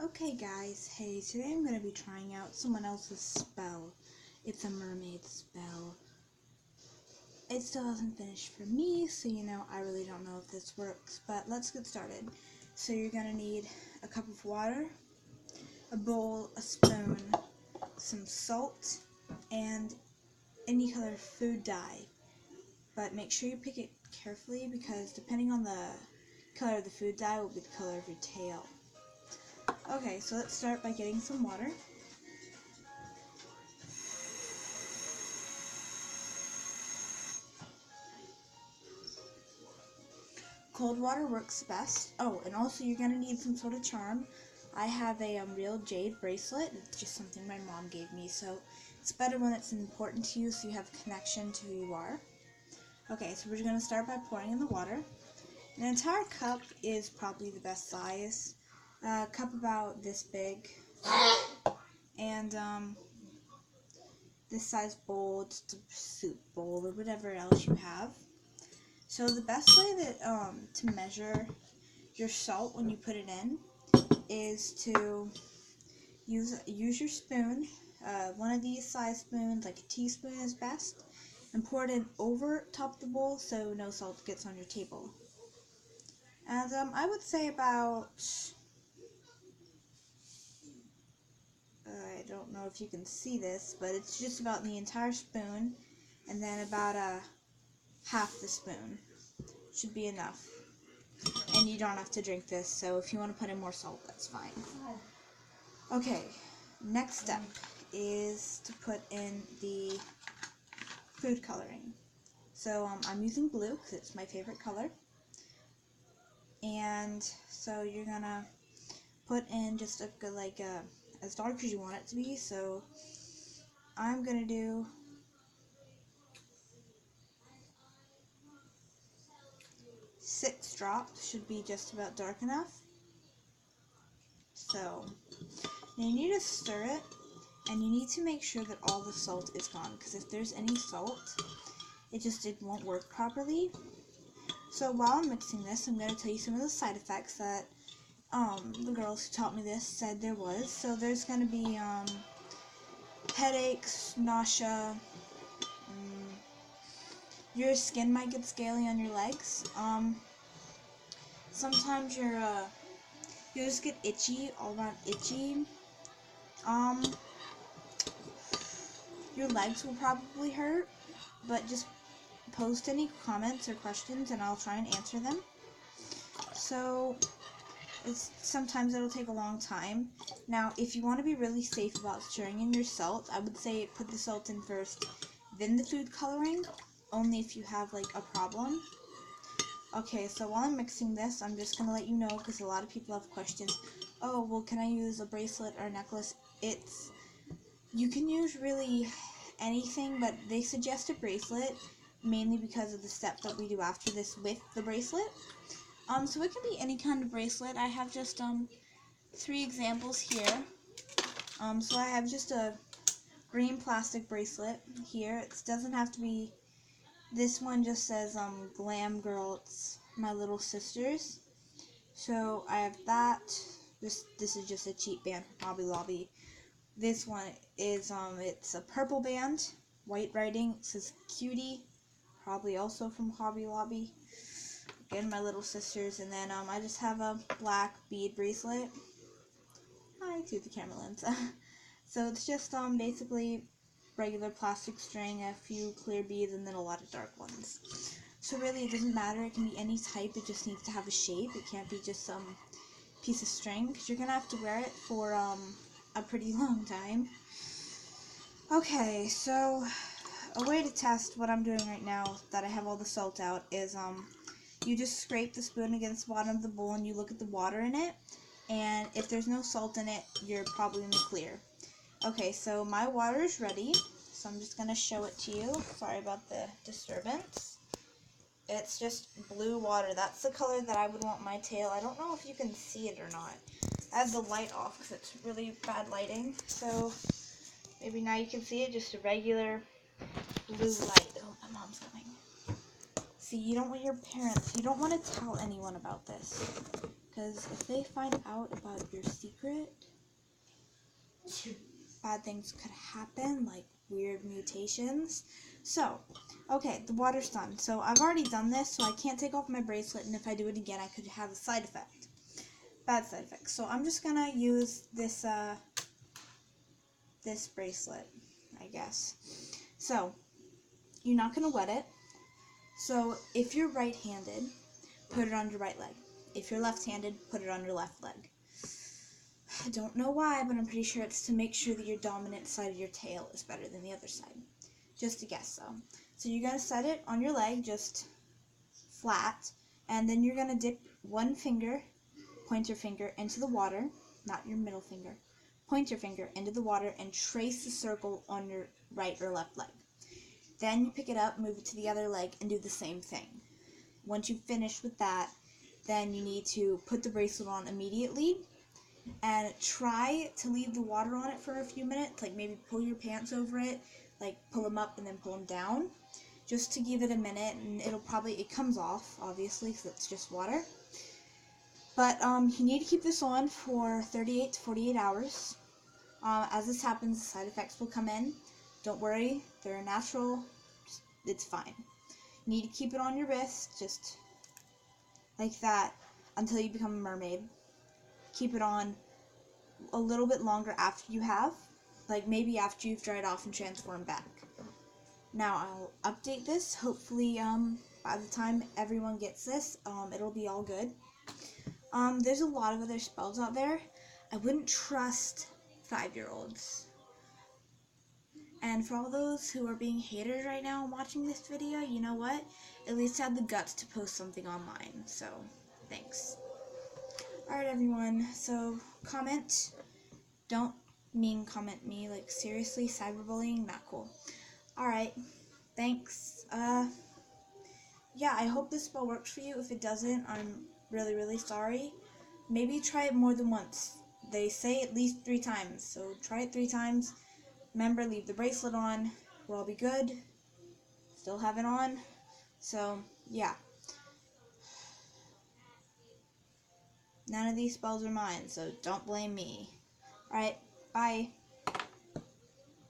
Okay guys, hey, today I'm going to be trying out someone else's spell. It's a mermaid spell. It still hasn't finished for me, so I really don't know if this works, but let's get started. So you're going to need a cup of water, a bowl, a spoon, some salt, and any color of food dye. But make sure you pick it carefully because depending on the color of the food dye will be the color of your tail. Okay, so let's start by getting some water. Cold water works best. Oh, and also you're going to need some sort of charm. I have a real jade bracelet. It's just something my mom gave me, so it's better when it's important to you so you have a connection to who you are. Okay, so we're going to start by pouring in the water. An entire cup is probably the best size. A cup about this big. And this size bowl, just a soup bowl or whatever else you have. So the best way that to measure your salt when you put it in is to use your spoon. One of these size spoons, like a teaspoon, is best, and pour it in over top of the bowl so no salt gets on your table. And I would say about I don't know if you can see this, but it's just about the entire spoon, and then about half the spoon should be enough. And you don't have to drink this, so if you want to put in more salt, that's fine. Okay, next step is to put in the food coloring. So I'm using blue because it's my favorite color. And so you're gonna put in just a good, as dark as you want it to be. So I'm gonna do 6 drops, should be just about dark enough. So now you need to stir it, and you need to make sure that all the salt is gone, because if there's any salt, it won't work properly. So while I'm mixing this, I'm going to tell you some of the side effects that the girls who taught me this said there was. So there's going to be headaches, nausea, your skin might get scaly on your legs. Sometimes you'll just get itchy, all around itchy. Your legs will probably hurt, but just post any comments or questions and I'll try and answer them. So sometimes it'll take a long time. Now, if you want to be really safe about stirring in your salt, I would say put the salt in first, then the food coloring, only if you have a problem. Okay, so while I'm mixing this, I'm just going to let you know, because a lot of people have questions. Oh, well, can I use a bracelet or a necklace? You can use really anything, but they suggest a bracelet, mainly because of the step that we do after this with the bracelet. So it can be any kind of bracelet. I have just 3 examples here. So I have just a green plastic bracelet here. It doesn't have to be. This one just says Glam Girl. It's my little sisters. So I have that. This is just a cheap band from Hobby Lobby. This one is it's a purple band, white writing. It says Cutie, probably also from Hobby Lobby. Again, my little sisters. And then I just have a black bead bracelet. Hi to the camera lens. So it's just basically regular plastic string, a few clear beads, and then a lot of dark ones. So really, it doesn't matter. It can be any type. It just needs to have a shape. It can't be just some piece of string, because you're gonna have to wear it for a pretty long time. Okay, so a way to test what I'm doing right now that I have all the salt out is you just scrape the spoon against the bottom of the bowl and you look at the water in it, and if there's no salt in it, you're probably in the clear. Okay, so my water is ready, so I'm just going to show it to you. Sorry about the disturbance. It's just blue water. That's the color that I would want my tail. I don't know if you can see it or not. I have the light off because it's really bad lighting, so maybe now you can see it, just a regular blue light. Oh, my mom's coming. See, you don't want your parents, you don't want to tell anyone about this. Because if they find out about your secret, bad things could happen, like weird mutations. So, okay, the water's done. So I've already done this, so I can't take off my bracelet, and if I do it again, I could have a side effect. Bad side effect. So I'm just gonna use this, this bracelet, I guess. So, you're not gonna wet it. So, if you're right-handed, put it on your right leg. If you're left-handed, put it on your left leg. I don't know why, but I'm pretty sure it's to make sure that your dominant side of your tail is better than the other side. Just a guess, though. So you're going to set it on your leg, just flat, and then you're going to dip one finger, pointer finger, into the water, not your middle finger, pointer finger into the water, and trace the circle on your right or left leg. Then you pick it up, move it to the other leg, and do the same thing. Once you've finished with that, then you need to put the bracelet on immediately, and try to leave the water on it for a few minutes, like maybe pull your pants over it, like pull them up and then pull them down, just to give it a minute, and it comes off, obviously, because it's just water. But you need to keep this on for 38 to 48 hours. As this happens, the side effects will come in. Don't worry, they're natural, it's fine. You need to keep it on your wrist, just like that, until you become a mermaid. Keep it on a little bit longer after you have, like maybe after you've dried off and transformed back. Now I'll update this. Hopefully, by the time everyone gets this, it'll be all good. There's a lot of other spells out there. I wouldn't trust 5-year-olds. And for all those who are being haters right now and watching this video, you know what? At least I had the guts to post something online. So, thanks. Alright everyone, so comment. Don't comment me, like seriously, cyberbullying, not cool. Alright, thanks. Yeah, I hope this spell works for you. If it doesn't, I'm really, really sorry. Maybe try it more than once. They say at least 3 times, so try it 3 times. Remember, leave the bracelet on. We'll all be good. Still have it on. So, yeah. None of these spells are mine, so don't blame me. Alright, bye.